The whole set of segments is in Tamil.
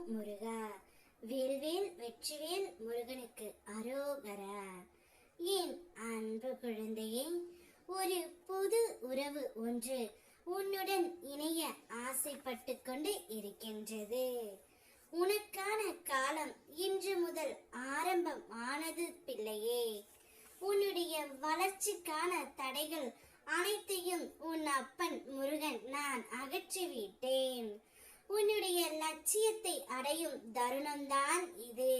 முருகா. வேல்வேல் வெற்றிவேல் முருகனுக்கு அரோகரா. என் அன்பு குழந்தையே, ஒரு புது உறவு ஒன்று உன்னுடன் இணைய ஆசைப்பட்டு கொண்டு இருக்கின்றது. உனக்கான காலம் இன்று முதல் ஆரம்பம் ஆனது பிள்ளையே. உன்னுடைய வளர்ச்சிக்கான தடைகள் அனைத்தையும் உன் அப்பன் முருகன் நான் அகற்றிவிட்டேன். உன்னுடைய லட்சியத்தை அடையும் தருணம்தான் இது.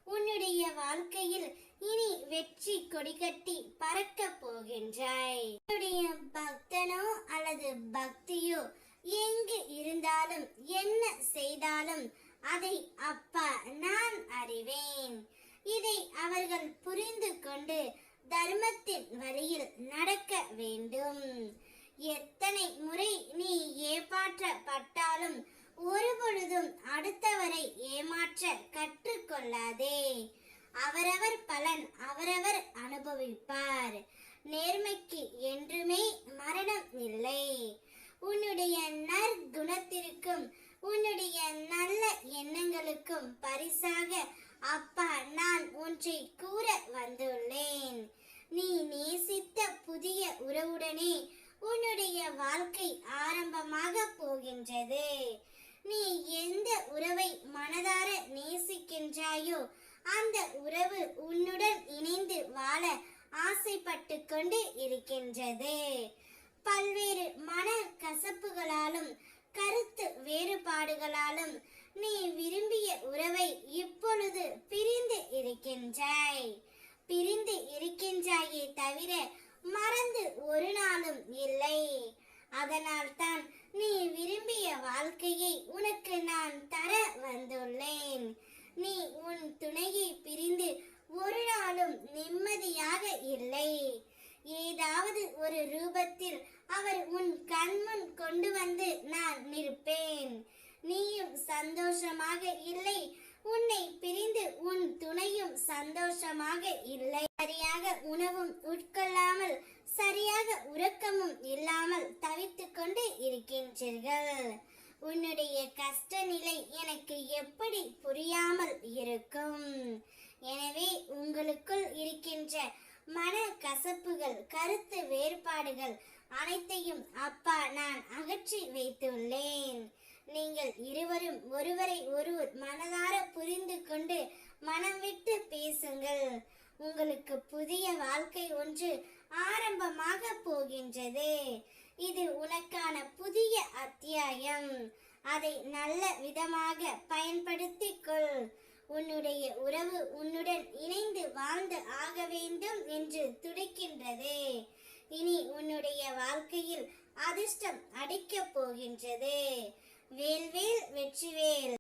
உன்னுடைய வாழ்க்கையில் இனி வெற்றி கொடிகட்டி பறக்க போகின்றாய். உன்னுடைய பக்தனோ அல்லது பக்தியோ எங்கு இருந்தாலும் என்ன செய்தாலும் அதை அப்பா நான் அறிவேன். இதை அவர்கள் புரிந்து கொண்டு தர்மத்தின் வழியில் நடக்க வேண்டும். எத்தனை முறை நீ ஏமாற்றப்பட்டாலும் ஒருபொழுதும் அடுத்தவரை ஏமாற்ற கற்றுக்கொள்ளாதே. அவரவர் பலன் அவரவர் அனுபவிப்பார். நேர்மைக்கு என்றுமே மரணம் இல்லை. உன்னுடைய நற்குணத்திற்கும் உன்னுடைய நல்ல எண்ணங்களுக்கும் பரிசாக அப்பா நான் ஒன்றை கூற வந்துள்ளேன். நீ நேசித்த புதிய உறவுடனே உன்னுடைய வாழ்க்கை ஆரம்பமாக போகின்றது. நீ எந்த உறவை மனதார நேசிக்கின்றாயோ அந்த உறவு உன்னுடன் இணைந்து வாழ ஆசைப்பட்டு கொண்டு இருக்கின்றது. பல்வேறு மன கசப்புகளாலும் கருத்து வேறுபாடுகளாலும் நீ விரும்பிய உறவை இப்பொழுது பிரிந்து இருக்கின்றாய். பிரிந்து இருக்கின்றாயே தவிர மறந்து ஒரு நாளும் இல்லை. அதனால் தான் நீ விரும்பிய வாழ்க்கையை உனக்கு நான் தர வந்துள்ளேன். நீ உன் துணையை பிரிந்து ஒரு நாளும் நிம்மதியாக இல்லை. ஏதாவது ஒரு ரூபத்தில் அவர் உன் கண்முன் கொண்டு வந்து நான் நிற்பேன். நீயும் சந்தோஷமாக இல்லை. உன்னை பிரிந்து உன் துணையும் சந்தோஷமாக இல்லை. சரியாக உணவும் உட்கொள்ளாமல் சரியாக உறக்கமும் இல்லாமல் தவித்துக் கொண்டு இருக்கின்றீர்கள். உன்னுடைய கஷ்ட நிலை எனக்கு எப்படி புரியாமல் இருக்கும்? எனவே உங்களுக்குள் இருக்கின்ற மன கசப்புகள் கருத்து வேறுபாடுகள் அனைத்தையும் அப்பா நான் அகற்றி வைத்துள்ளேன். நீங்கள் இருவரும் ஒருவரை ஒருவர் மனதார புரிந்து கொண்டு மனம் விட்டு பேசுங்கள். உங்களுக்கு புதிய வாழ்க்கை ஒன்று ஆரம்பமாக போகின்றது. இது உனக்கான புதிய அத்தியாயம். அதை நல்ல விதமாக பயன்படுத்திக் கொள். உன்னுடைய உறவு உன்னுடன் இணைந்து வாழ்ந்து ஆக வேண்டும் என்று துடிக்கின்றது. இனி உன்னுடைய வாழ்க்கையில் அதிர்ஷ்டம் அடிக்கப் போகின்றது. வேல்வேல் வெற்றிவேல்.